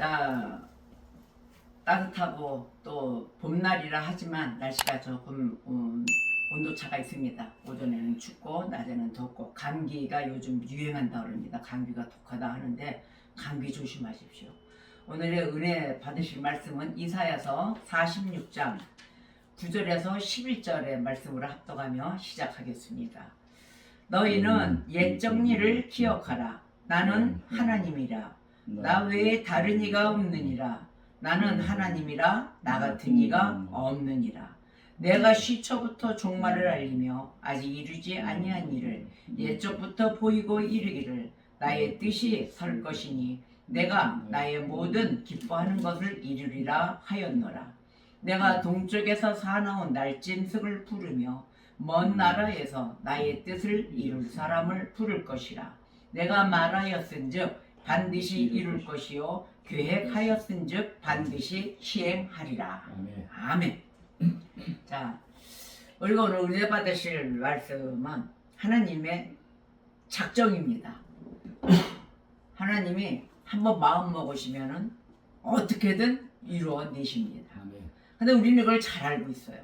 자, 따뜻하고 또 봄날이라 하지만 날씨가 조금 온도차가 있습니다. 오전에는 춥고 낮에는 덥고 감기가 요즘 유행한다 그럽니다. 감기가 독하다 하는데 감기 조심하십시오. 오늘의 은혜 받으실 말씀은 이사야서 46장 9절에서 11절의 말씀으로 합독하며 시작하겠습니다. 너희는 옛 정리를 기억하라. 나는 하나님이라. 나 외에 다른 이가 없느니라. 나는 하나님이라. 나 같은 이가 없느니라. 내가 시초부터 종말을 알리며 아직 이루지 아니한 일을 옛적부터 보이고 이르기를 나의 뜻이 설 것이니 내가 나의 모든 기뻐하는 것을 이루리라 하였노라. 내가 동쪽에서 사나운 날짐승을 부르며 먼 나라에서 나의 뜻을 이룰 사람을 부를 것이라. 내가 말하였은즉 반드시 이룰 것이요 계획하였은즉 반드시 시행하리라. 아멘. 자, 우리가 오늘 은혜 받으실 말씀은 하나님의 작정입니다. 하나님이 한번 마음 먹으시면은 어떻게든 이루어내십니다. 근데 우리는 이걸 잘 알고 있어요.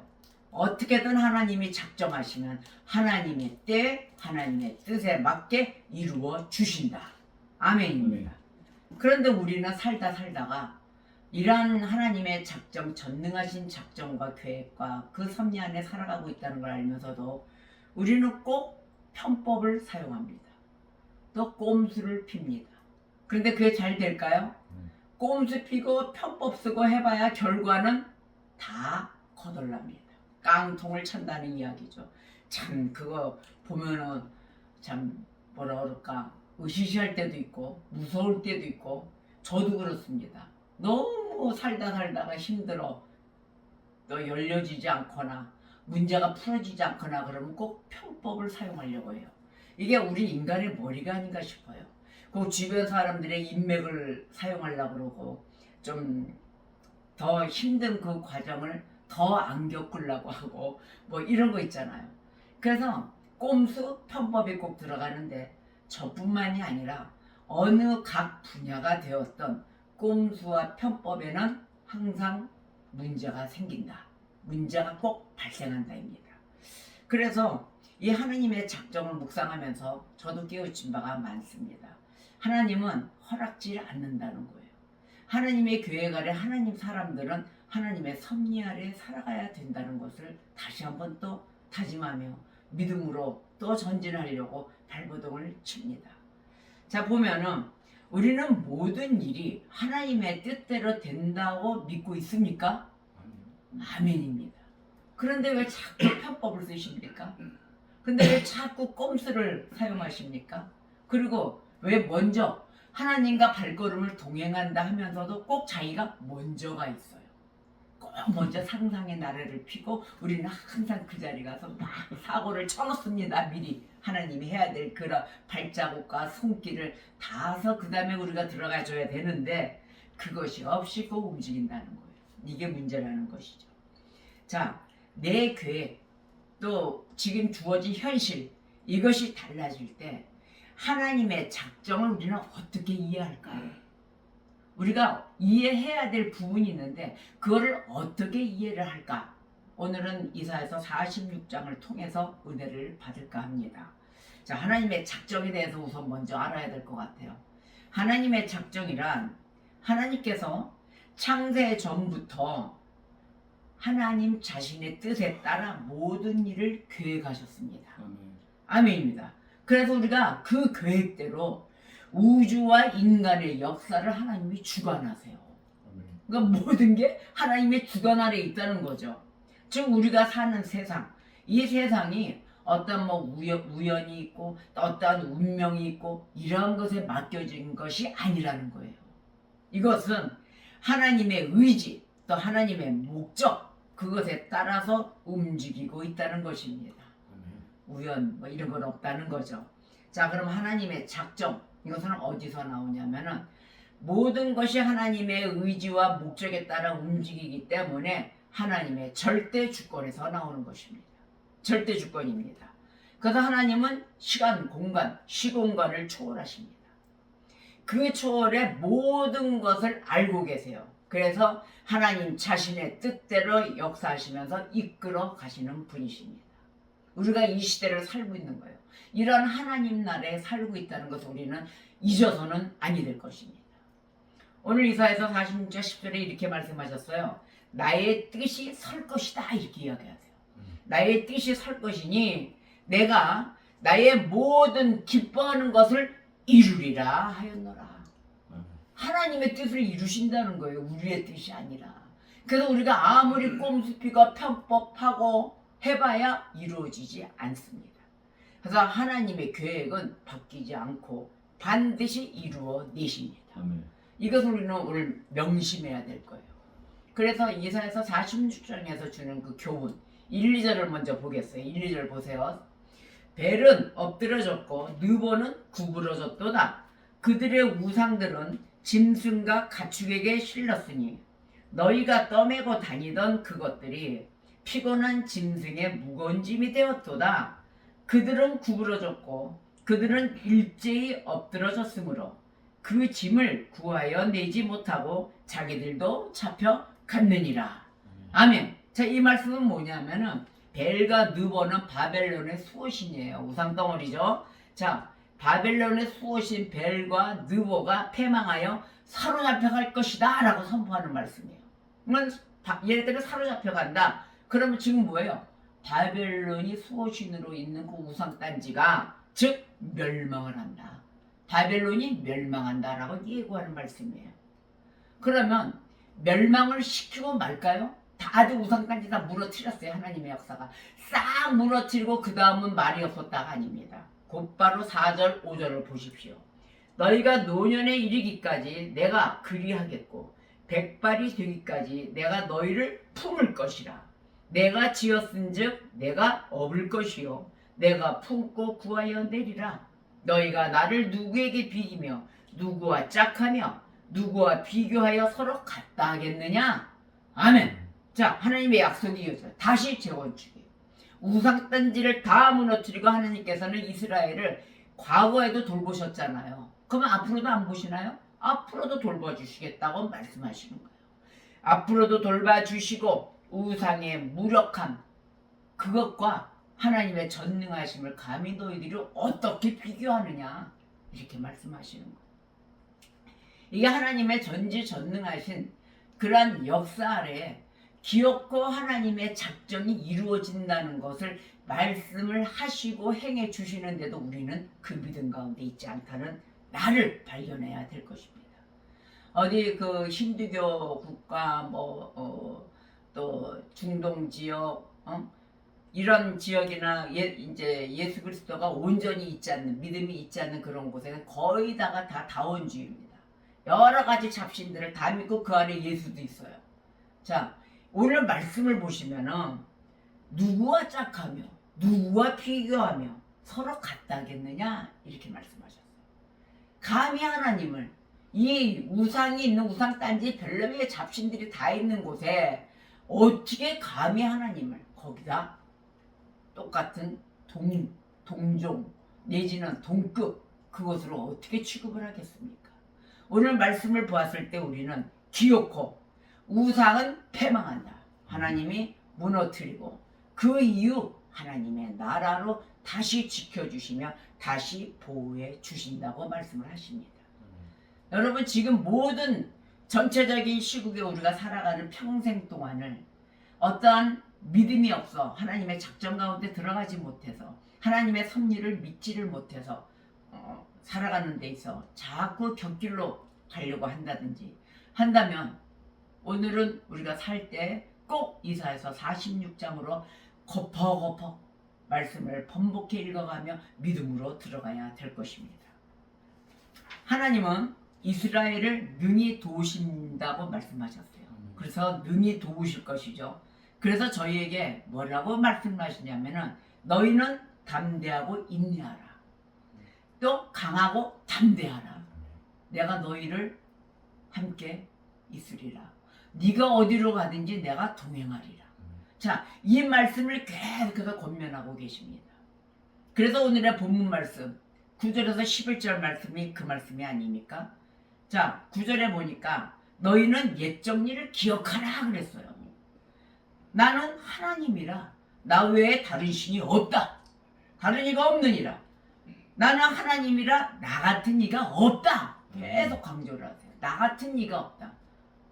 어떻게든 하나님이 작정하시면 하나님의 때, 하나님의 뜻에 맞게 이루어 주신다. 아멘입니다. 그런데 우리는 살다가 이러한 하나님의 작정, 전능하신 작정과 계획과 그 섭리 안에 살아가고 있다는 걸 알면서도 우리는 꼭 편법을 사용합니다. 또 꼼수를 핍니다. 그런데 그게 잘 될까요? 꼼수 피고 편법 쓰고 해봐야 결과는 다 거덜납니다. 깡통을 찬다는 이야기죠. 참 그거 보면은 참 뭐라 그럴까 으시시할 때도 있고 무서울 때도 있고 저도 그렇습니다. 너무 살다가 힘들어 또 열려지지 않거나 문제가 풀어지지 않거나 그러면 꼭 편법을 사용하려고 해요. 이게 우리 인간의 머리가 아닌가 싶어요. 그 주변 사람들의 인맥을 사용하려고 그러고 좀 더 힘든 그 과정을 더 안 겪으려고 하고 뭐 이런 거 있잖아요. 그래서 꼼수 편법이 꼭 들어가는데 저뿐만이 아니라 어느 각 분야가 되었던 꼼수와 편법에는 항상 문제가 생긴다. 문제가 꼭 발생한다입니다. 그래서 이 하나님의 작정을 묵상하면서 저도 깨우친 바가 많습니다. 하나님은 허락지 않는다는 거예요. 하나님의 계획 아래 하나님 사람들은 하나님의 섭리 아래 살아가야 된다는 것을 다시 한번 또 다짐하며 믿음으로 또 전진하려고 발버둥을 칩니다. 자, 보면은 우리는 모든 일이 하나님의 뜻대로 된다고 믿고 있습니까? 아멘입니다. 그런데 왜 자꾸 편법을 쓰십니까? 근데 왜 자꾸 꼼수를 사용하십니까? 그리고 왜 먼저 하나님과 발걸음을 동행한다 하면서도 꼭 자기가 먼저가 있어요. 꼭 먼저 상상의 나래를 피고 우리는 항상 그 자리에 가서 막 사고를 쳐놓습니다. 미리 하나님이 해야 될 그런 발자국과 손길을 닿아서 그 다음에 우리가 들어가 줘야 되는데 그것이 없이 꼭 움직인다는 거예요. 이게 문제라는 것이죠. 자, 내 계획 또 지금 주어진 현실 이것이 달라질 때 하나님의 작정을 우리는 어떻게 이해할까요? 우리가 이해해야 될 부분이 있는데 그거를 어떻게 이해를 할까? 오늘은 이사야서 46장을 통해서 은혜를 받을까 합니다. 자, 하나님의 작정에 대해서 우선 먼저 알아야 될 것 같아요. 하나님의 작정이란 하나님께서 창세 전부터 하나님 자신의 뜻에 따라 모든 일을 계획하셨습니다. 아멘입니다. 그래서 우리가 그 계획대로 우주와 인간의 역사를 하나님이 주관하세요. 그러니까 모든 게 하나님의 주관 아래에 있다는 거죠. 즉 우리가 사는 세상, 이 세상이 어떤 뭐 우연이 있고 어떤 운명이 있고 이러한 것에 맡겨진 것이 아니라는 거예요. 이것은 하나님의 의지 또 하나님의 목적 그것에 따라서 움직이고 있다는 것입니다. 우연 뭐 이런 건 없다는 거죠. 자, 그럼 하나님의 작정 이것은 어디서 나오냐면은 모든 것이 하나님의 의지와 목적에 따라 움직이기 때문에 하나님의 절대 주권에서 나오는 것입니다. 절대 주권입니다. 그래서 하나님은 시간, 공간, 시공간을 초월하십니다. 그 초월의 모든 것을 알고 계세요. 그래서 하나님 자신의 뜻대로 역사하시면서 이끌어 가시는 분이십니다. 우리가 이 시대를 살고 있는 거예요. 이런 하나님 나라에 살고 있다는 것을 우리는 잊어서는 아니 될 것입니다. 오늘 이사야서 46장 10절에 이렇게 말씀하셨어요. 나의 뜻이 설 것이다 이렇게 이야기하세요. 나의 뜻이 설 것이니 내가 나의 모든 기뻐하는 것을 이루리라 하였노라. 하나님의 뜻을 이루신다는 거예요. 우리의 뜻이 아니라. 그래서 우리가 아무리 꼼수피고 편법하고 해봐야 이루어지지 않습니다. 그래서 하나님의 계획은 바뀌지 않고 반드시 이루어내십니다. 이것을 우리는 오늘 명심해야 될 거예요. 그래서 이사야서 46장에서 주는 그 교훈 1, 2절을 먼저 보겠어요. 1, 2절 보세요. 벨은 엎드러졌고 느보는 구부러졌도다. 그들의 우상들은 짐승과 가축에게 실렸으니 너희가 떠매고 다니던 그것들이 피곤한 짐승의 무거운 짐이 되었도다. 그들은 구부러졌고 그들은 일제히 엎드러졌으므로 그 짐을 구하여 내지 못하고 자기들도 잡혀갔느니라. 아멘. 자, 이 말씀은 뭐냐면은 벨과 느보는 바벨론의 수호신이에요. 우상덩어리죠. 자, 바벨론의 수호신 벨과 느보가 패망하여 사로잡혀갈 것이다 라고 선포하는 말씀이에요. 그러면 얘네들이 사로잡혀간다. 그러면 지금 뭐예요? 바벨론이 수호신으로 있는 그 우상단지가 즉 멸망을 한다. 바벨론이 멸망한다라고 예고하는 말씀이에요. 그러면 멸망을 시키고 말까요? 다들 우상단지 다 무너뜨렸어요. 하나님의 역사가 싹 무너뜨리고 그 다음은 말이 없었다가 아닙니다. 곧바로 4절 5절을 보십시오. 너희가 노년에 이르기까지 내가 그리하겠고 백발이 되기까지 내가 너희를 품을 것이라. 내가 지었은즉 내가 업을 것이요 내가 품고 구하여 내리라. 너희가 나를 누구에게 비기며 누구와 짝하며 누구와 비교하여 서로 같다 하겠느냐? 아멘. 자, 하나님의 약속이 이어져요. 다시 재건축이에요. 우상단지를 다 무너뜨리고 하나님께서는 이스라엘을 과거에도 돌보셨잖아요. 그러면 앞으로도 안 보시나요? 앞으로도 돌봐주시겠다고 말씀하시는 거예요. 앞으로도 돌봐주시고 우상의 무력함 그것과 하나님의 전능하심을 감히 너희들이 어떻게 비교하느냐 이렇게 말씀하시는 거예요. 이게 하나님의 전지전능하신 그러한 역사 아래에 기업고 하나님의 작정이 이루어진다는 것을 말씀을 하시고 행해 주시는데도 우리는 그 믿음 가운데 있지 않다는 나를 발견해야 될 것입니다. 어디 그 힌두교 국가 또 중동 지역 이런 지역이나 이제 예수 그리스도가 온전히 있지 않는 믿음이 있지 않는 그런 곳에는 거의 다가 다 다원주의입니다. 여러 가지 잡신들을 다 믿고 그 안에 예수도 있어요. 자, 오늘 말씀을 보시면은 누구와 짝하며 누구와 비교하며 서로 같다겠느냐 이렇게 말씀하셨어요. 감히 하나님을 이 우상이 있는 우상단지 별의별 잡신들이 다 있는 곳에 어떻게 감히 하나님을 거기다 똑같은 동종 내지는 동급 그것으로 어떻게 취급을 하겠습니까? 오늘 말씀을 보았을 때 우리는 기어코 우상은 패망한다. 하나님이 무너뜨리고 그 이후 하나님의 나라로 다시 지켜주시며 다시 보호해 주신다고 말씀을 하십니다. 여러분 지금 모든 전체적인 시국에 우리가 살아가는 평생 동안을 어떠한 믿음이 없어 하나님의 작전 가운데 들어가지 못해서 하나님의 섭리를 믿지를 못해서 살아가는 데 있어 자꾸 곁길로 가려고 한다면 오늘은 우리가 살 때 꼭 이사야서 46장으로 거퍼거퍼 말씀을 번복해 읽어가며 믿음으로 들어가야 될 것입니다. 하나님은 이스라엘을 능히 도우신다고 말씀하셨어요. 그래서 능히 도우실 것이죠. 그래서 저희에게 뭐라고 말씀하시냐면은 너희는 담대하고 인내하라. 또 강하고 담대하라. 내가 너희를 함께 있으리라. 네가 어디로 가든지 내가 동행하리라. 자, 이 말씀을 계속해서 권면하고 계십니다. 그래서 오늘의 본문 말씀 9절에서 11절 말씀이 그 말씀이 아닙니까? 자, 9절에 보니까 너희는 옛 정리를 기억하라 그랬어요. 나는 하나님이라 나 외에 다른 신이 없다. 다른 이가 없느니라. 나는 하나님이라 나 같은 이가 없다. 계속 강조를 하세요. 나 같은 이가 없다.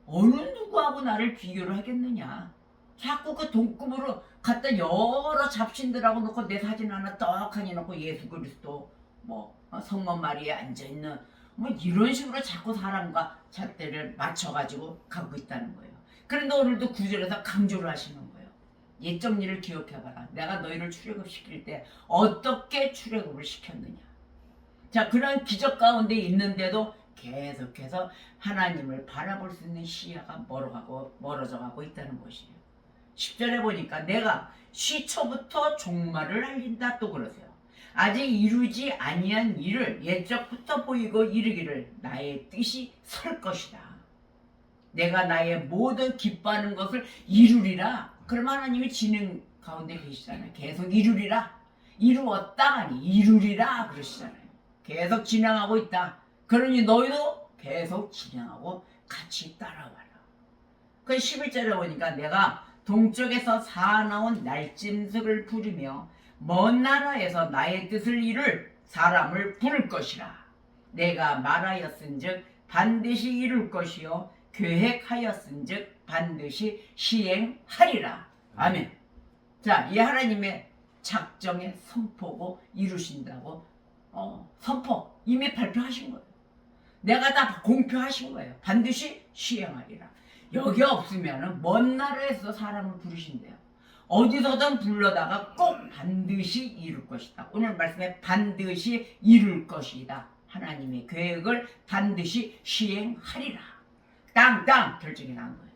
어느 누구하고 나를 비교를 하겠느냐. 자꾸 그 동급으로 갖다 여러 잡신들하고 놓고 내 사진 하나 떡하니 놓고 예수 그리스도 뭐 성모 마리에 앉아있는 뭐 이런 식으로 자꾸 사람과 잣대를 맞춰가지고 가고 있다는 거예요. 그런데 오늘도 구절에서 강조를 하시는 거예요. 옛 정리를 기억해봐라. 내가 너희를 출애굽시킬 때 어떻게 출애굽을 시켰느냐. 자, 그런 기적 가운데 있는데도 계속해서 하나님을 바라볼 수 있는 시야가 멀어져 가고 있다는 것이에요. 10절에 보니까 내가 시초부터 종말을 알린다 또 그러세요. 아직 이루지 아니한 일을 옛적부터 보이고 이르기를 나의 뜻이 설 것이다. 내가 나의 모든 기뻐하는 것을 이루리라. 그럼 하나님이 진행 가운데 계시잖아요. 계속 이루리라. 이루었다 아니 이루리라 그러시잖아요. 계속 진행하고 있다. 그러니 너희도 계속 진행하고 같이 따라와라. 그 11절에 보니까 내가 동쪽에서 사나운 날짐승을 부리며 먼 나라에서 나의 뜻을 이룰 사람을 부를 것이라. 내가 말하였은즉 반드시 이룰 것이요 계획하였은즉 반드시 시행하리라. 아멘. 자, 이 하나님의 작정의 선포고 이루신다고 선포 이미 발표하신 거예요. 내가 다 공표하신 거예요. 반드시 시행하리라. 여기 없으면 먼 나라에서 사람을 부르신대요. 어디서든 불러다가 꼭 반드시 이룰 것이다. 오늘 말씀에 반드시 이룰 것이다. 하나님의 계획을 반드시 시행하리라. 땅땅 결정이 난 거예요.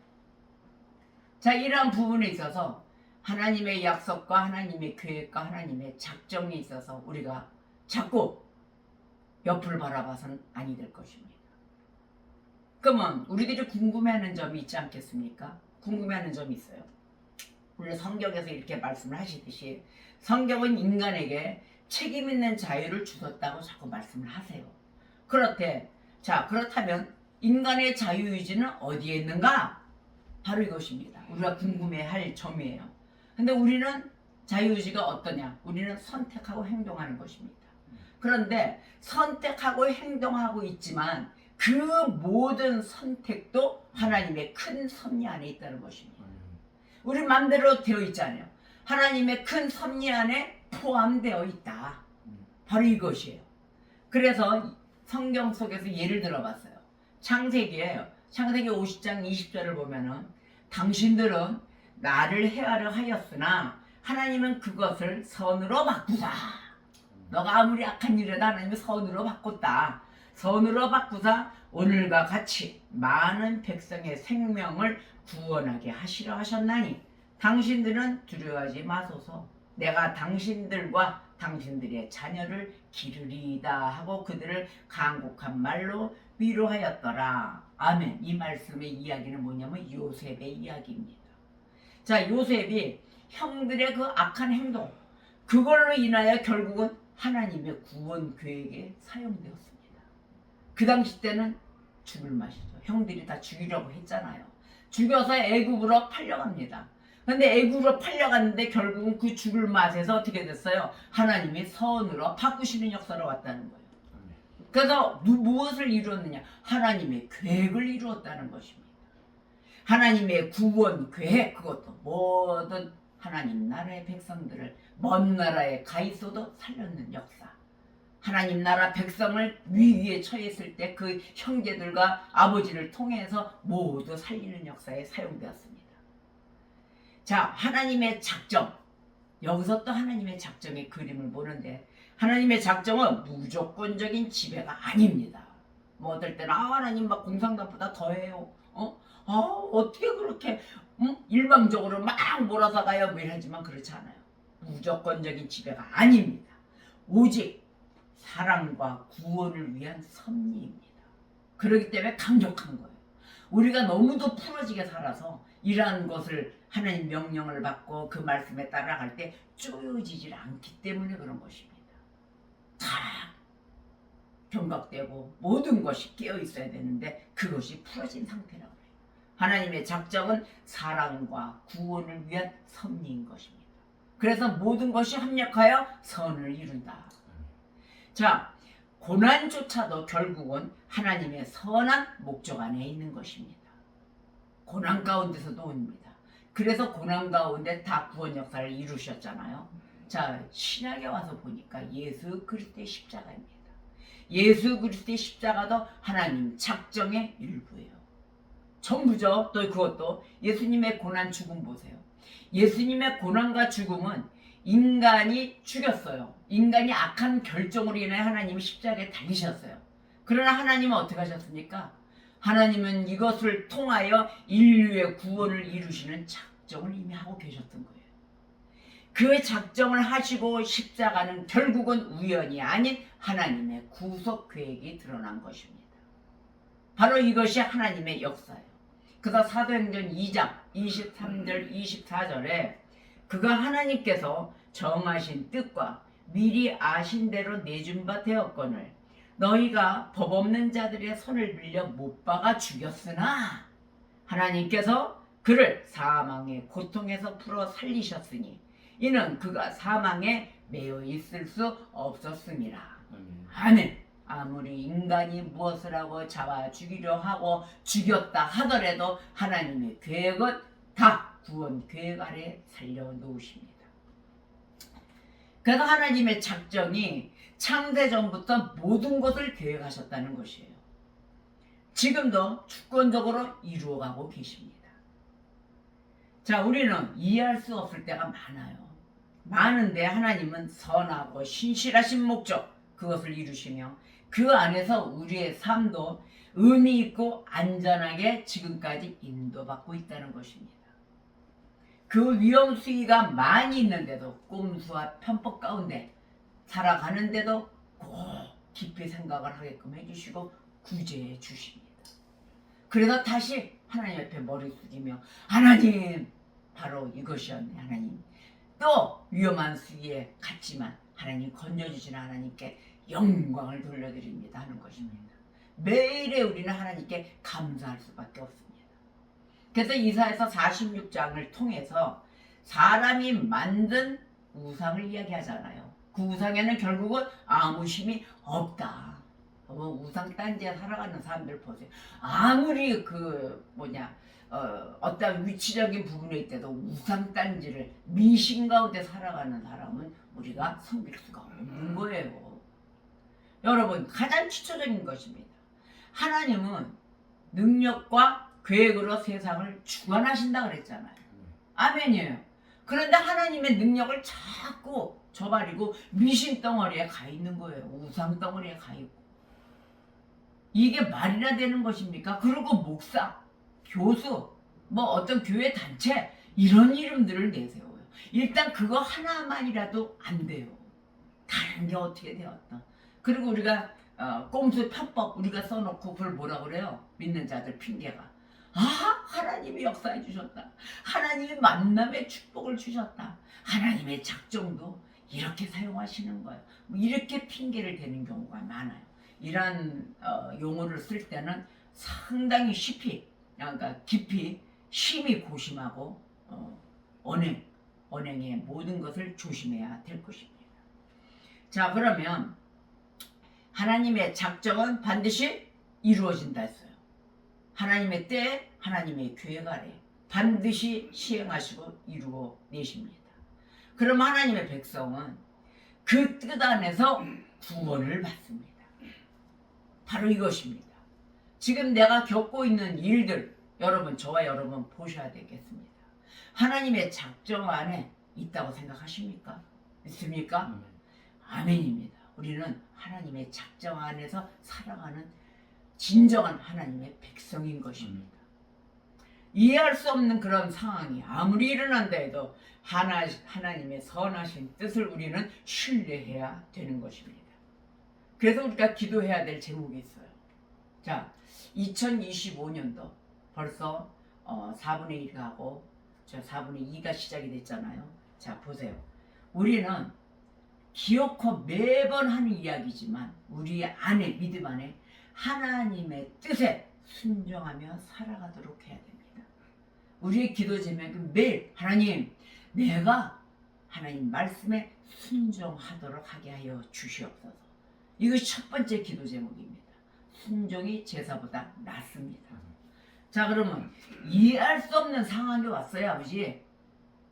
자, 이러한 부분에 있어서 하나님의 약속과 하나님의 계획과 하나님의 작정에 있어서 우리가 자꾸 옆을 바라봐서는 아니 될 것입니다. 그러면 우리들이 궁금해하는 점이 있지 않겠습니까? 궁금해하는 점이 있어요. 원래 성경에서 이렇게 말씀을 하시듯이 성경은 인간에게 책임 있는 자유를 주셨다고 자꾸 말씀을 하세요. 그렇대. 자, 그렇다면 인간의 자유의지는 어디에 있는가? 바로 이것입니다. 우리가 궁금해할 점이에요. 근데 우리는 자유의지가 어떠냐? 우리는 선택하고 행동하는 것입니다. 그런데 선택하고 행동하고 있지만 그 모든 선택도 하나님의 큰 섭리 안에 있다는 것입니다. 우리 마음대로 되어 있잖아요. 하나님의 큰 섭리 안에 포함되어 있다. 바로 이것이에요. 그래서 성경 속에서 예를 들어봤어요. 창세기에요. 창세기 50장 20절을 보면은 당신들은 나를 해하려 하였으나 하나님은 그것을 선으로 바꾸사. 너가 아무리 악한 일에도 하나님이 선으로 바꿨다. 선으로 바꾸사 오늘과 같이 많은 백성의 생명을 구원하게 하시려 하셨나니 당신들은 두려워하지 마소서. 내가 당신들과 당신들의 자녀를 기르리이다 하고 그들을 간곡한 말로 위로하였더라. 아멘. 이 말씀의 이야기는 뭐냐면 요셉의 이야기입니다. 자, 요셉이 형들의 그 악한 행동 그걸로 인하여 결국은 하나님의 구원 계획에 사용되었습니다. 그 당시 때는 죽을 맛이죠. 형들이 다 죽이려고 했잖아요. 죽여서 애굽으로 팔려갑니다. 근데 애굽으로 팔려갔는데 결국은 그 죽을 맛에서 어떻게 됐어요? 하나님이 선으로 바꾸시는 역사로 왔다는 거예요. 그래서 무엇을 이루었느냐? 하나님의 계획을 이루었다는 것입니다. 하나님의 구원 계획 그것도 모든 하나님 나라의 백성들을 먼 나라에 가 있어도 살렸는 역사. 하나님 나라 백성을 위기에 처했을 때 그 형제들과 아버지를 통해서 모두 살리는 역사에 사용되었습니다. 자, 하나님의 작정. 여기서 또 하나님의 작정의 그림을 보는데 하나님의 작정은 무조건적인 지배가 아닙니다. 뭐 어떨 때는 하나님 막 공산당보다 더해요. 어떻게 그렇게 일방적으로 막 몰아서 가요 뭐 이러지만 그렇지 않아요. 무조건적인 지배가 아닙니다. 오직 사랑과 구원을 위한 섭리입니다. 그렇기 때문에 강력한 거예요. 우리가 너무도 풀어지게 살아서 이러한 것을 하나님 명령을 받고 그 말씀에 따라갈 때 쪼여지질 않기 때문에 그런 것입니다. 다 경각되고 모든 것이 깨어 있어야 되는데 그것이 풀어진 상태라고 해요. 하나님의 작정은 사랑과 구원을 위한 섭리인 것입니다. 그래서 모든 것이 합력하여 선을 이룬다. 자, 고난조차도 결국은 하나님의 선한 목적 안에 있는 것입니다. 고난 가운데서도 옵니다. 그래서 고난 가운데 다 구원 역사를 이루셨잖아요. 자, 신약에 와서 보니까 예수 그리스도의 십자가입니다. 예수 그리스도의 십자가도 하나님 작정의 일부예요. 전부죠. 또 그것도 예수님의 고난 죽음 보세요. 예수님의 고난과 죽음은 인간이 죽였어요. 인간이 악한 결정으로 인해 하나님이 십자가에 달리셨어요. 그러나 하나님은 어떻게 하셨습니까? 하나님은 이것을 통하여 인류의 구원을 이루시는 작정을 이미 하고 계셨던 거예요. 그 작정을 하시고 십자가는 결국은 우연이 아닌 하나님의 구속 계획이 드러난 것입니다. 바로 이것이 하나님의 역사예요. 그래서 사도행전 2장 23절 24절에 그가 하나님께서 정하신 뜻과 미리 아신 대로 내준 바 되었거늘 너희가 법 없는 자들의 손을 빌려 못 박아 죽였으나 하나님께서 그를 사망의 고통에서 풀어 살리셨으니 이는 그가 사망에 매여 있을 수 없었음이라. 아멘. 아무리 인간이 무엇을 하고 잡아 죽이려 하고 죽였다 하더라도 하나님의 계획은 다 구원 계획 아래 살려놓으십니다. 그래서 하나님의 작정이 창세전부터 모든 것을 계획하셨다는 것이에요. 지금도 주권적으로 이루어가고 계십니다. 자, 우리는 이해할 수 없을 때가 많아요. 많은데 하나님은 선하고 신실하신 목적 그것을 이루시며 그 안에서 우리의 삶도 의미 있고 안전하게 지금까지 인도받고 있다는 것입니다. 그 위험 수위가 많이 있는데도 꼼수와 편법 가운데 살아가는데도 꼭 깊이 생각을 하게끔 해주시고 구제해 주십니다. 그래서 다시 하나님 옆에 머리 숙이며 하나님 바로 이것이었네. 하나님 또 위험한 수위에 갔지만 하나님 건져주시는 하나님께 영광을 돌려드립니다 하는 것입니다. 매일에 우리는 하나님께 감사할 수밖에 없습니다. 그래서 이사야서 46장을 통해서 사람이 만든 우상을 이야기하잖아요. 그 우상에는 결국은 아무 힘이 없다. 우상 딴지에 살아가는 사람들 보세요. 아무리 어떤 위치적인 부분에 있대도 우상 딴지를 미신 가운데 살아가는 사람은 우리가 섬길 수가 없는 거예요. 여러분, 가장 기초적인 것입니다. 하나님은 능력과 계획으로 세상을 주관하신다 그랬잖아요. 아멘이에요. 그런데 하나님의 능력을 자꾸 저버리고 미신 덩어리에 가 있는 거예요. 우상 덩어리에 가 있고. 이게 말이나 되는 것입니까? 그리고 목사, 교수, 어떤 교회 단체 이런 이름들을 내세워요. 일단 그거 하나만이라도 안 돼요. 다른 게 어떻게 되었다. 그리고 우리가 꼼수 편법 우리가 써놓고 그걸 뭐라 그래요? 믿는 자들 핑계가 하나님이 역사해 주셨다. 하나님이 만남의 축복을 주셨다. 하나님의 작정도 이렇게 사용하시는 거예요. 이렇게 핑계를 대는 경우가 많아요. 이런 용어를 쓸 때는 상당히 깊이 심히 고심하고 언행의 모든 것을 조심해야 될 것입니다. 자, 그러면 하나님의 작정은 반드시 이루어진다 했어요. 하나님의 때에 하나님의 계획 아래 반드시 시행하시고 이루어내십니다. 그럼 하나님의 백성은 그 뜻 안에서 구원을 받습니다. 바로 이것입니다. 지금 내가 겪고 있는 일들 저와 여러분 보셔야 되겠습니다. 하나님의 작정 안에 있다고 생각하십니까? 믿습니까? 아멘입니다. 우리는 하나님의 작정 안에서 살아가는 진정한 하나님의 백성인 것입니다. 이해할 수 없는 그런 상황이 아무리 일어난다 해도 하나님의 선하신 뜻을 우리는 신뢰해야 되는 것입니다. 그래서 우리가 기도해야 될 제목이 있어요. 자, 2025년도 벌써 4분의 1이 가고 4분의 2가 시작이 됐잖아요. 자, 보세요. 우리는 기어코 매번 하는 이야기지만 우리 안에 믿음 안에 하나님의 뜻에 순종하며 살아가도록 해야 됩니다. 우리의 기도 제목은 매일 하나님 내가 하나님 말씀에 순종하도록 하게 하여 주시옵소서. 이것이 첫 번째 기도 제목입니다. 순종이 제사보다 낫습니다. 자, 그러면 이해할 수 없는 상황이 왔어요, 아버지.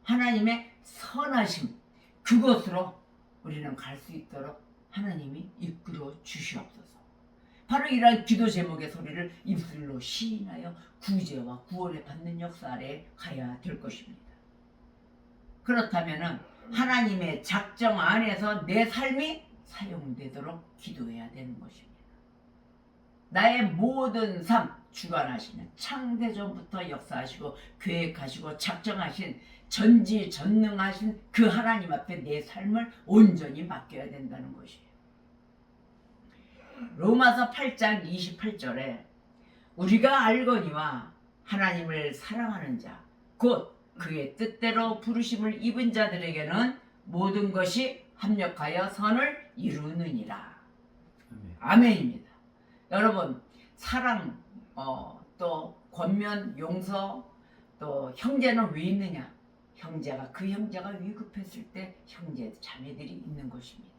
하나님의 선하심 그것으로 우리는 갈 수 있도록 하나님이 이끌어 주시옵소서. 바로 이러한 기도 제목의 소리를 입술로 시인하여 구제와 구원을 받는 역사 아래에 가야 될 것입니다. 그렇다면 하나님의 작정 안에서 내 삶이 사용되도록 기도해야 되는 것입니다. 나의 모든 삶 주관하시는 창세전부터 역사하시고 계획하시고 작정하신 전지전능하신 그 하나님 앞에 내 삶을 온전히 맡겨야 된다는 것이에요. 로마서 8장 28절에 우리가 알거니와 하나님을 사랑하는 자 곧 그의 뜻대로 부르심을 입은 자들에게는 모든 것이 합력하여 선을 이루느니라. 아멘입니다. 여러분 사랑 또 권면 용서 또 형제는 왜 있느냐? 그 형제가 위급했을 때 형제 자매들이 있는 것입니다.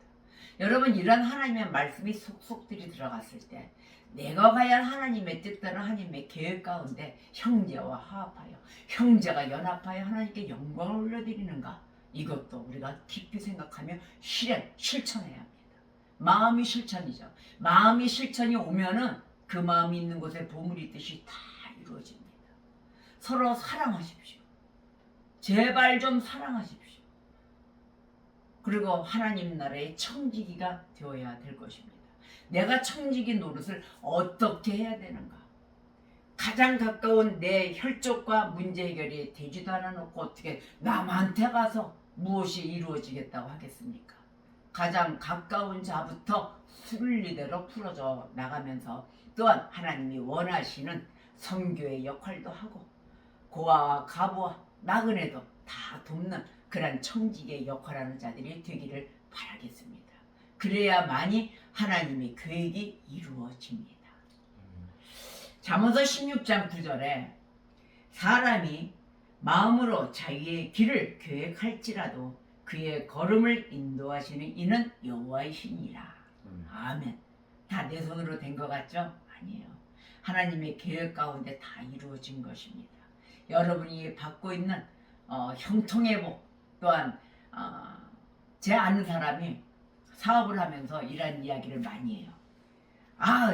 여러분 이런 하나님의 말씀이 속속들이 들어갔을 때 내가 과연 하나님의 뜻대로 하나님의 계획 가운데 형제와 화합하여 형제가 연합하여 하나님께 영광을 올려드리는가? 이것도 우리가 깊이 생각하며 실천해야 합니다. 마음이 실천이죠. 마음이 실천이 오면은 그 마음이 있는 곳에 보물이 있듯이 다 이루어집니다. 서로 사랑하십시오. 제발 좀 사랑하십시오. 그리고 하나님 나라의 청지기가 되어야 될 것입니다. 내가 청지기 노릇을 어떻게 해야 되는가? 가장 가까운 내 혈족과 문제 해결이 되지도 않아놓고 어떻게 남한테 가서 무엇이 이루어지겠다고 하겠습니까? 가장 가까운 자부터 순리대로 풀어져 나가면서 또한 하나님이 원하시는 선교의 역할도 하고 고아와 가부와 나그네도 다 돕는 그런 청지기의 역할하는 자들이 되기를 바라겠습니다. 그래야만이 하나님의 계획이 이루어집니다. 잠언서 16장 9절에 사람이 마음으로 자기의 길을 계획할지라도 그의 걸음을 인도하시는 이는 여호와이시니라. 아멘. 다 내 손으로 된 것 같죠? 아니에요. 하나님의 계획 가운데 다 이루어진 것입니다. 여러분이 받고 있는 형통의 복 또한 제 아는 사람이 사업을 하면서 이런 이야기를 많이 해요.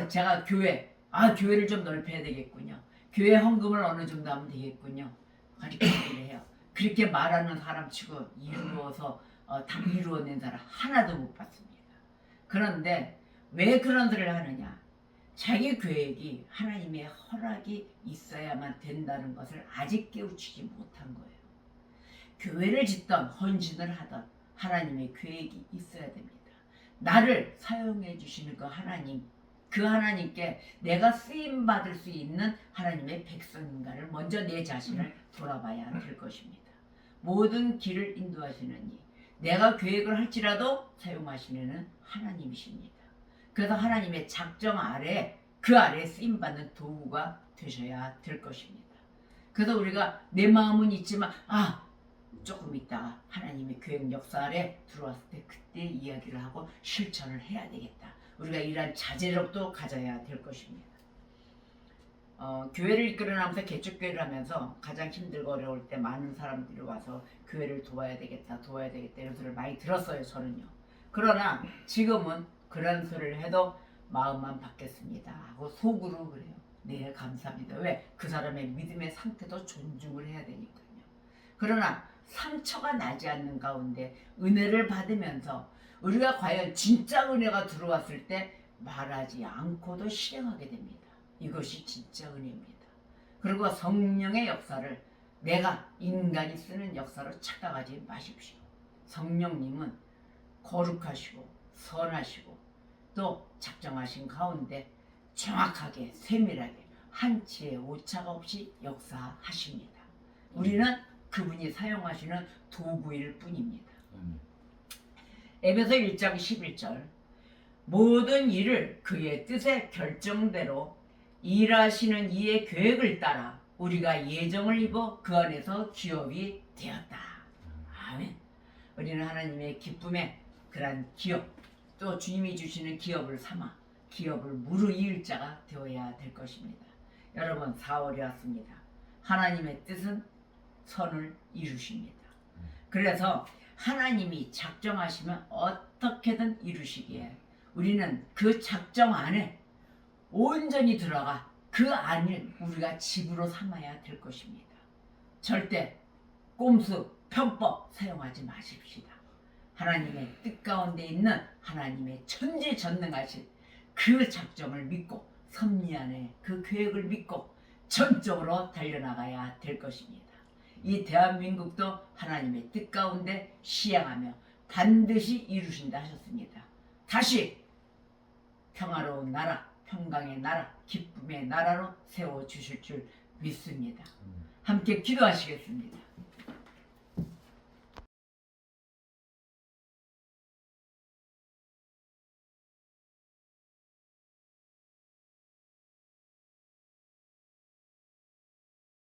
제가 교회를 좀 넓혀야 되겠군요. 교회 헌금을 어느 정도 하면 되겠군요. 그렇게 얘기를 해요. 그렇게 말하는 사람치고 다 이루어낸 사람 하나도 못 봤습니다. 그런데 왜 그런 소리를 하느냐? 자기 계획이 하나님의 허락이 있어야만 된다는 것을 아직 깨우치지 못한 거예요. 교회를 짓던 헌신을 하던 하나님의 계획이 있어야 됩니다. 나를 사용해 주시는 그 하나님께 내가 쓰임 받을 수 있는 하나님의 백성인가를 먼저 내 자신을 돌아봐야 될 것입니다. 모든 길을 인도하시는 이 내가 계획을 할지라도 사용하시는 하나님이십니다. 그래서 하나님의 작정 아래 그 아래 쓰임 받는 도구가 되셔야 될 것입니다. 그래서 우리가 내 마음은 있지만 조금 있다가 하나님의 계획 역사 아래 들어왔을 때 그때 이야기를 하고 실천을 해야 되겠다. 우리가 이러한 자제력도 가져야 될 것입니다. 교회를 이끌어나면서 개척교회를 하면서 가장 힘들고 어려울 때 많은 사람들이 와서 교회를 도와야 되겠다 이런 소리를 많이 들었어요. 저는요. 그러나 지금은 그런 소리를 해도 마음만 받겠습니다 하고 속으로 그래요. 네 감사합니다. 왜? 그 사람의 믿음의 상태도 존중을 해야 되니까요. 그러나 상처가 나지 않는 가운데 은혜를 받으면서 우리가 과연 진짜 은혜가 들어왔을 때 말하지 않고도 실행하게 됩니다. 이것이 진짜 은혜입니다. 그리고 성령의 역사를 내가 인간이 쓰는 역사로 착각하지 마십시오. 성령님은 거룩하시고 선하시고 또 작정하신 가운데 정확하게 세밀하게 한치의 오차가 없이 역사하십니다. 우리는 그분이 사용하시는 도구일 뿐입니다. 에베소 1장 11절 모든 일을 그의 뜻의 결정대로 일하시는 이의 계획을 따라 우리가 예정을 입어 그 안에서 기업이 되었다. 아멘. 우리는 하나님의 기쁨에 그러한 기업 또 주님이 주시는 기업을 삼아 기업을 무르이을 자가 되어야 될 것입니다. 여러분 4월이 왔습니다. 하나님의 뜻은 선을 이루십니다. 그래서 하나님이 작정하시면 어떻게든 이루시기에 우리는 그 작정 안에 온전히 들어가 그 안을 우리가 집으로 삼아야 될 것입니다. 절대 꼼수, 편법 사용하지 마십시다. 하나님의 뜻 가운데 있는 하나님의 천지전능하신 그 작정을 믿고 섭리 안에 그 계획을 믿고 전적으로 달려나가야 될 것입니다. 이 대한민국도 하나님의 뜻 가운데 시행하며 반드시 이루신다 하셨습니다. 다시 평화로운 나라, 평강의 나라, 기쁨의 나라로 세워주실 줄 믿습니다. 함께 기도하시겠습니다.